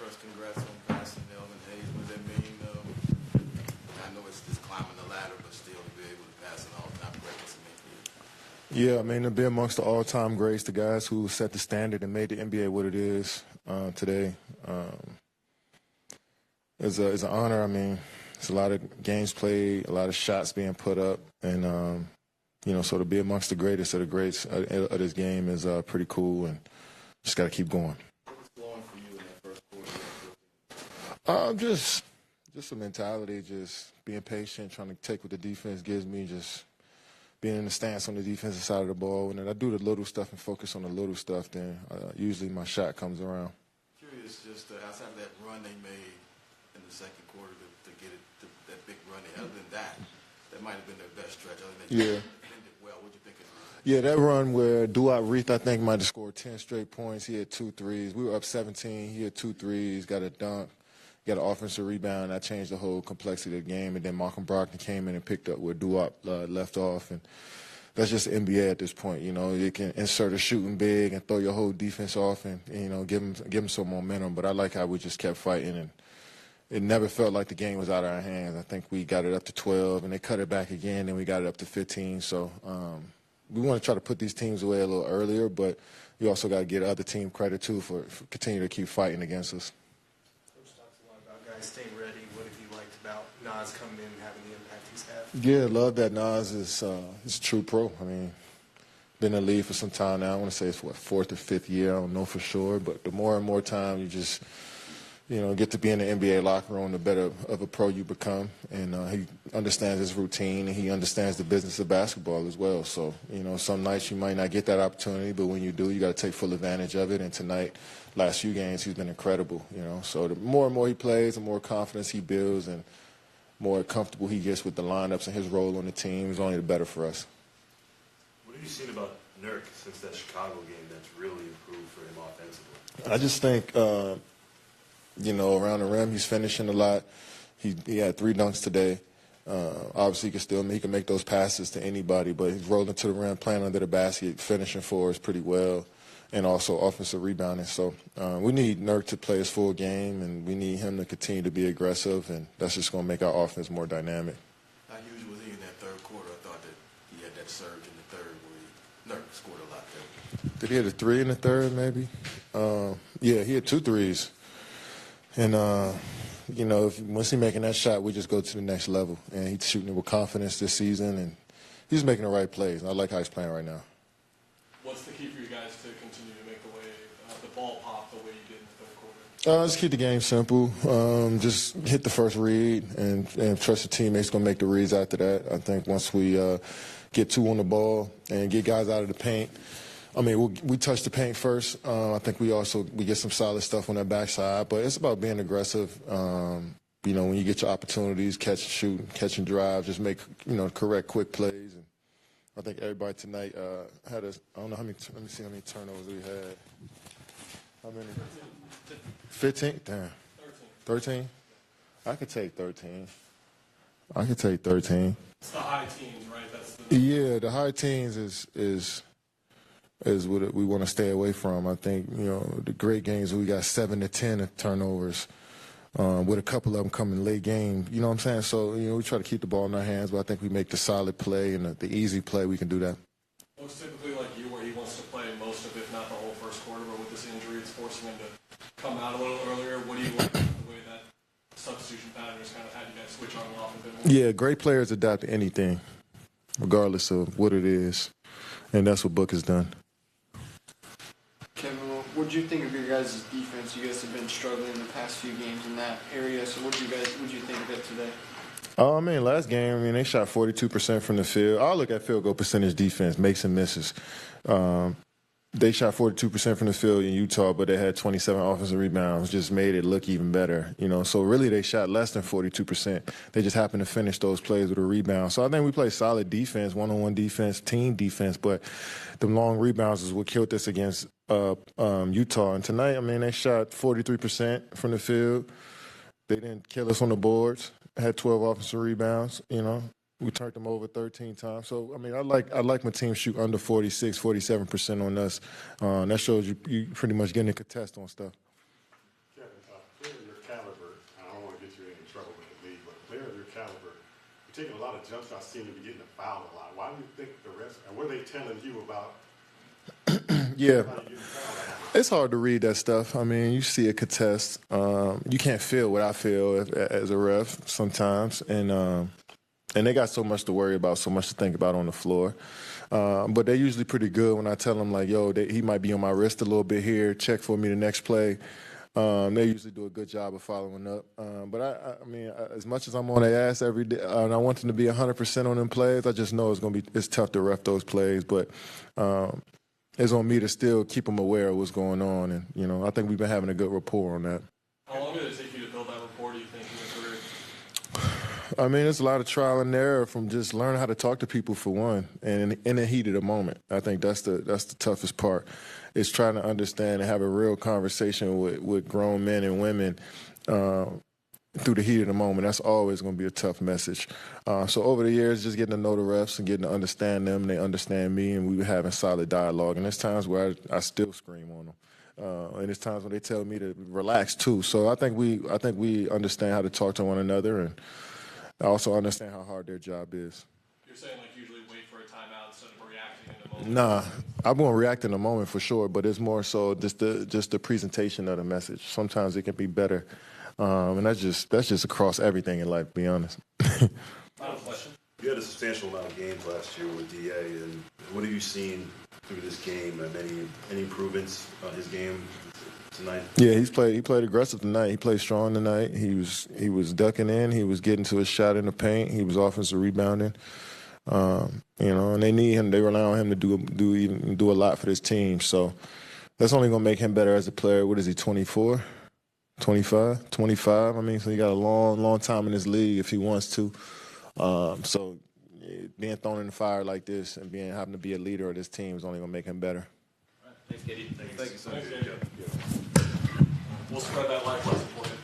First, congrats on passing Elvin Hayes. What does that mean? I know it's just climbing the ladder, but still to be able to pass an all-time great, what's it mean for you? Yeah, I mean, to be amongst the all-time greats, the guys who set the standard and made the NBA what it is today, is an honor. I mean, it's a lot of games played, a lot of shots being put up, and so to be amongst the greatest of the greats of this game is pretty cool, and just got to keep going. What was flowing for you in that first quarter? Just a mentality, just being patient, trying to take what the defense gives me, just being in the stance on the defensive side of the ball. And then I do the little stuff and focus on the little stuff, then usually my shot comes around. Curious, just outside of that run they made in the second quarter to get it to that big run, other than that might have been their best stretch. Other than that, Yeah. defended well. What do you think of Yeah, that run where Durant, I think, might have scored 10 straight points. He had 2 threes. We were up 17. He had 2 threes, got a dunk, got an offensive rebound. That changed the whole complexity of the game. And then Malcolm Brogdon came in and picked up where Durant left off. And that's just the NBA at this point. You can insert a shooting big and throw your whole defense off and give them some momentum. But I like how we just kept fighting, and it never felt like the game was out of our hands. I think we got it up to 12, and they cut it back again, and we got it up to 15. So we want to try to put these teams away a little earlier, but you also got to give the other team credit, too, for continuing to keep fighting against us. Coach talks a lot about guys staying ready. What have you liked about Nas coming in and having the impact he's had? Yeah, love that Nas is a true pro. I mean, been in the league for some time now. I want to say it's, 4th or 5th year. I don't know for sure. But the more and more time you just get to be in the NBA locker room, the better of a pro you become. And he understands his routine, and he understands the business of basketball as well. So, some nights you might not get that opportunity, but when you do, you got to take full advantage of it. And tonight, last few games, he's been incredible. So the more and more he plays, the more confidence he builds, and more comfortable he gets with the lineups and his role on the team, is only the better for us. What have you seen about Nurk since that Chicago game that's really improved for him offensively? I just think, around the rim, he's finishing a lot. He had 3 dunks today. Obviously, he can make those passes to anybody, but he's rolling to the rim, playing under the basket, finishing for us pretty well, and also offensive rebounding. So we need Nurk to play his full game, and we need him to continue to be aggressive, and that's just going to make our offense more dynamic. How huge was he in that third quarter? I thought that he had that surge in the third where Nurk scored a lot there. Did he hit a 3 in the third, maybe? Yeah, he had 2 threes. And, once he's making that shot, we just go to the next level. And he's shooting it with confidence this season, and he's making the right plays. I like how he's playing right now. What's the key for you guys to continue to make the ball pop the way you did in the third quarter? Just keep the game simple. Just hit the first read and trust the teammates going to make the reads after that. I think once we get 2 on the ball and get guys out of the paint, we touch the paint first. I think we get some solid stuff on that backside, but it's about being aggressive. When you get your opportunities, catch and shoot, catch and drive, just make correct, quick plays. And I think everybody tonight had I don't know how many. Let me see how many turnovers we had. How many? 15. Damn. 13. I could take 13. It's the high teens, right? Yeah, the high teens is what we want to stay away from. I think, the great games, we got 7 to 10 turnovers, with a couple of them coming late game. You know what I'm saying? So, we try to keep the ball in our hands, but I think we make the solid play and the easy play, we can do that. Looks typically like you, where he wants to play most of it, not the whole first quarter, but with this injury, it's forcing him to come out a little earlier. What do you like about the way that substitution pattern has kind of had you guys switch on and off a bit more? Yeah, great players adapt to anything, regardless of what it is, and that's what Book has done. Kevin, what did you think of your guys' defense? You guys have been struggling in the past few games in that area. So what did you think of it today? Last game, they shot 42% from the field. I'll look at field goal percentage defense, makes and misses. They shot 42% from the field in Utah, but they had 27 offensive rebounds, just made it look even better. So really they shot less than 42%. They just happened to finish those plays with a rebound. So I think we play solid defense, one-on-one defense, team defense, but the long rebounds is what killed us against Utah. And tonight, they shot 43% from the field. They didn't kill us on the boards. Had 12 offensive rebounds, We turned them over 13 times. So, I like my team shoot under 46, 47% on us. That shows you pretty much getting a contest on stuff. Kevin, taking a lot of jump shots, seem to be getting a foul a lot. Why do you think the refs, and what are they telling you about Yeah, how you get fouled? it's hard to read that stuff. I mean, you see a contest. You can't feel what I feel as a ref sometimes, and they got so much to worry about, so much to think about on the floor. But they're usually pretty good when I tell them, like, yo, he might be on my wrist a little bit here. Check for me the next play. They usually do a good job of following up. But I mean, as much as I'm on their ass every day, and I want them to be 100% on them plays, I just know it's tough to ref those plays. But it's on me to still keep them aware of what's going on. And, you know, I think we've been having a good rapport on that. How long did it take you to build that rapport, do you think, in your career? I mean, it's a lot of trial and error from just learning how to talk to people for one, and in the heat of the moment. I think that's the toughest part, is trying to understand and have a real conversation with grown men and women through the heat of the moment. That's always going to be a tough message. So over the years, just getting to know the refs and getting to understand them, and they understand me, and we were having solid dialogue. And there's times where I still scream on them. And there's times when they tell me to relax too. So I think we understand how to talk to one another, and I also understand how hard their job is. You're saying, like, usually wait for a timeout instead of reacting in the moment? Nah, I won't react in the moment for sure, but it's more so just the presentation of the message. Sometimes it can be better, and that's just across everything in life, to be honest. Final question. You had a substantial amount of games last year with DA, and what have you seen through this game? Any improvements on his game tonight? Yeah, he played aggressive tonight. He played strong tonight. He was ducking in. He was getting to a shot in the paint. He was offensive rebounding. You know, and they need him. They rely on him to do a lot for this team. So that's only going to make him better as a player. What is he, 24? 25? 25? I mean, so he got a long time in this league if he wants to. So being thrown in the fire like this and having to be a leader of this team is only going to make him better. Thank you, sir. We'll spread that life lesson for you.